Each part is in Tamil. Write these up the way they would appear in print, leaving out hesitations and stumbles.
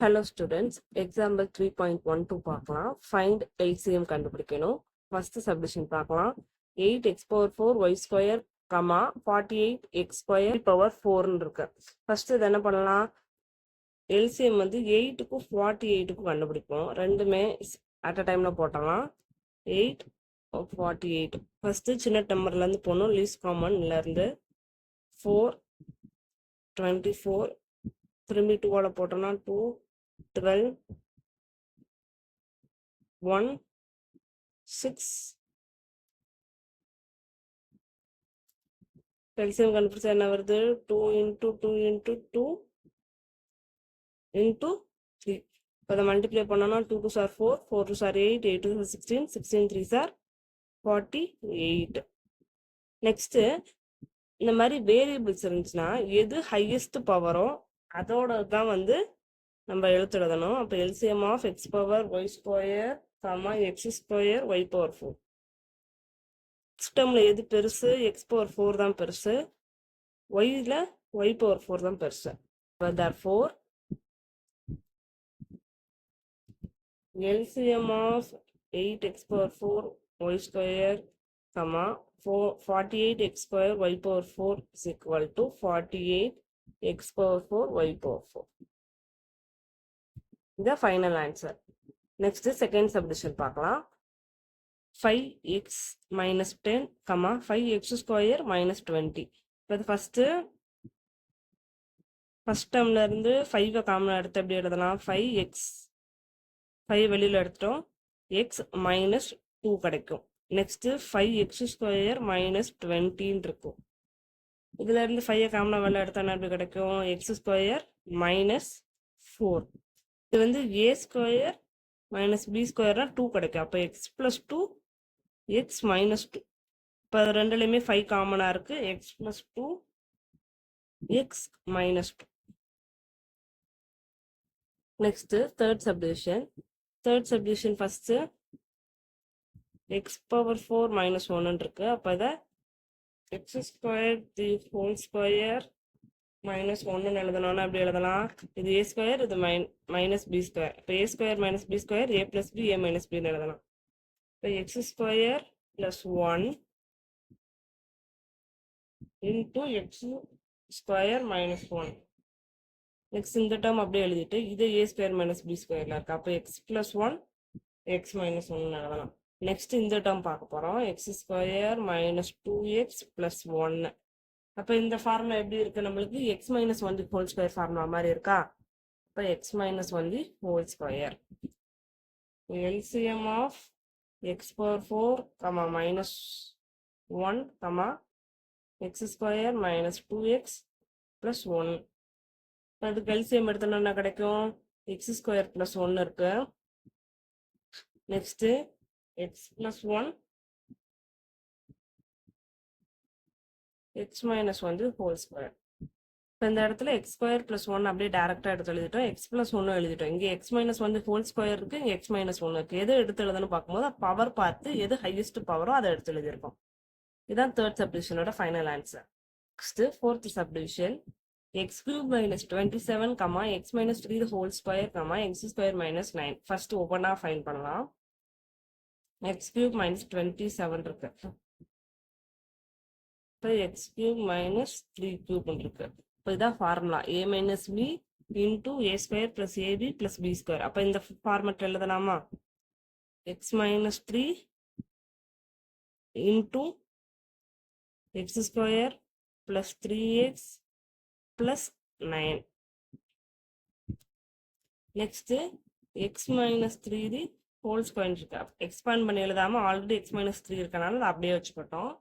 Hello students, example 3.12 பார்க்கலாம். Find LCM கண்டுபிடிக்கணும். First subdivision பார்க்கலாம். 8x power 4 y square, 48x square power 4 இருக்கு. First இது என்ன பண்ணலாம்? LCM வந்து 8க்கும் 48க்கும் கண்டுபிடிப்போம். ரெண்டுமே at a timeல போட்டலாம். 8 48. First சின்ன நம்பர்ல இருந்து போகணும். least commonல இருந்து 4 24 திரும்பி 2 போட்டோம்னா 2 12 1 6 LCM கண்டுபிடிச்சா என்ன வருது 2 into 2 into 2 into 3. இப்போ அதை மல்டிப்ளை பண்ணோம்னா 2 2s are 4 4 2s are 8 8 2s are 16 16 3s are 48. Next இந்த மாதிரி வேரியபிள்ஸ் இருந்துச்சுன்னா எது ஹையஸ்ட் பவரோ அதோட தான் வந்து நம்ம எழுத்துடணும். அப்போ LCM of x power y square, x square y power 4. சிஸ்டம்ல எது பெருசு? x power 4 தான் பெருசு, yல y power 4 தான் பெருசு. Therefore LCM of 8x power 4 y square, 48x square y power 4 is equal to 48x power 4 y power 4. The final answer. Next second subdivision பார்க்கலாம். 5x minus 10, 5x square minus 20. இப்போ first termல இருந்து 5 காமன் எடுத்து எப்படி எழுதலாம்? 5x 5 வெளியில எடுத்துட்டோம், x minus 2 கிடைக்கும். நெக்ஸ்ட் 5x square minus 20 இருக்கும். இதுல இருந்து 5 காமன் வெளில எடுத்தா எப்படி கிடைக்கும்? x square minus 4. இது வந்து a square minus b square 2 கிடைக்கும். அப்போ x plus 2 x minus 2. இப்போ ரெண்டுலையுமே 5 காமனா இருக்கு. x plus 2 x minus 2. Next third subdivision first x power 4 minus 1 இருக்கு. அப்போ இதை x square the whole square minus 1 எழுதணும்னா எப்படி எழுதலாம்? இது a square, இது minus b square. இப்போ a square minus b square a plus b a minus b எழுதலாம். இப்போ x square plus 1 into x square minus 1. Next இந்த டேர்ம் அப்படியே எழுதிட்டு இது a square minus b squareல இருக்கு. அப்போ x plus 1 x minus 1 எழுதலாம். நெக்ஸ்ட் இந்த டேர்ம் பார்க்க போறோம். x square minus 2x plus 1. அப்போ இந்த ஃபார்முலா எப்படி இருக்கு? நம்மளுக்கு x minus 1 the whole square formula மாதிரி இருக்கா? அப்போ x minus 1 the whole square. LCM of x power 4, minus 1, x square minus 2x plus 1. அதுக்கு LCM எடுத்தோம்னா என்ன கிடைக்கும்? x square plus 1 இருக்கு. Next x plus 1 x minus 1 the whole square. இப்போ இந்த இடத்துல x square plus 1 அப்படியே டைரக்டா எடுத்து எழுதிட்டோம். x plus 1 எழுதிட்டோம். இங்கே x minus 1 the whole square இருக்கு, இங்கே x minus 1 இருக்கு. எது எடுத்து எழுதுன்னு பார்க்கும்போது பவர் பார்த்து எது ஹையஸ்ட் பவரோ அதை எடுத்து எழுதியிருக்கோம். இதுதான் தேர்ட் சப்டிவிஷனோட final answer. Next fourth subdivision x cube minus 27, x minus 3 the whole square, x square minus 9. First ஓப்பனா ஃபைண்ட் பண்ணலாம். x cube minus 27 இருக்கு. இப்போ x cube minus 3 cube இருக்கு. இப்போ இதான் formula a minus b into a square plus ab plus b square. அப்போ இந்த ஃபார்மேட்ல எழுதலாமா? x minus 3 into x square plus 3x plus 9. Next x minus 3 the whole square இருக்கு. எக்ஸ்பேண்ட் பண்ணி எழுதாம ஆல்ரெடி x minus 3 இருக்கனால அதை அப்படியே வச்சுக்கிட்டோம்.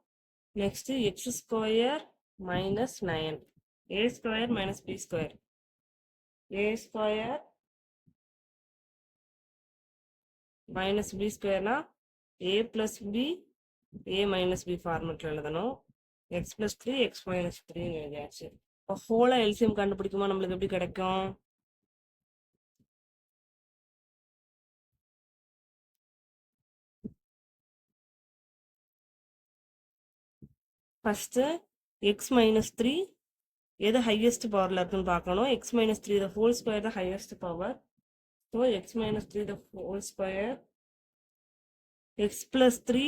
Next x square minus 9, a square minus b square, a square minus b squareனா a plus b a minus b ஃபார்மேட்ல எழுதணும். x plus 3 x minus 3 எழுதியாச்சு. இப்போ ஹோலா LCM கண்டுபிடிக்குமா நம்மளுக்கு எப்படி கிடைக்கும்? ஃபர்ஸ்ட் x minus 3 எது ஹையஸ்ட் பவரில் இருக்குன்னு பார்க்கணும். X minus three the whole square தான் highest power. So x minus three the whole square x plus three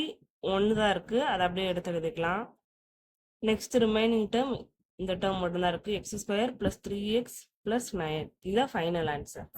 ஒன்று தான் இருக்குது, அதை அப்படியே எடுத்து எழுதிக்கலாம். நெக்ஸ்ட் ரிமைனிங் டேர்ம் இந்த டேர்ம் மட்டும்தான் இருக்குது, x square plus three x plus 9. இதுதான் ஃபைனல் ஆன்சர்.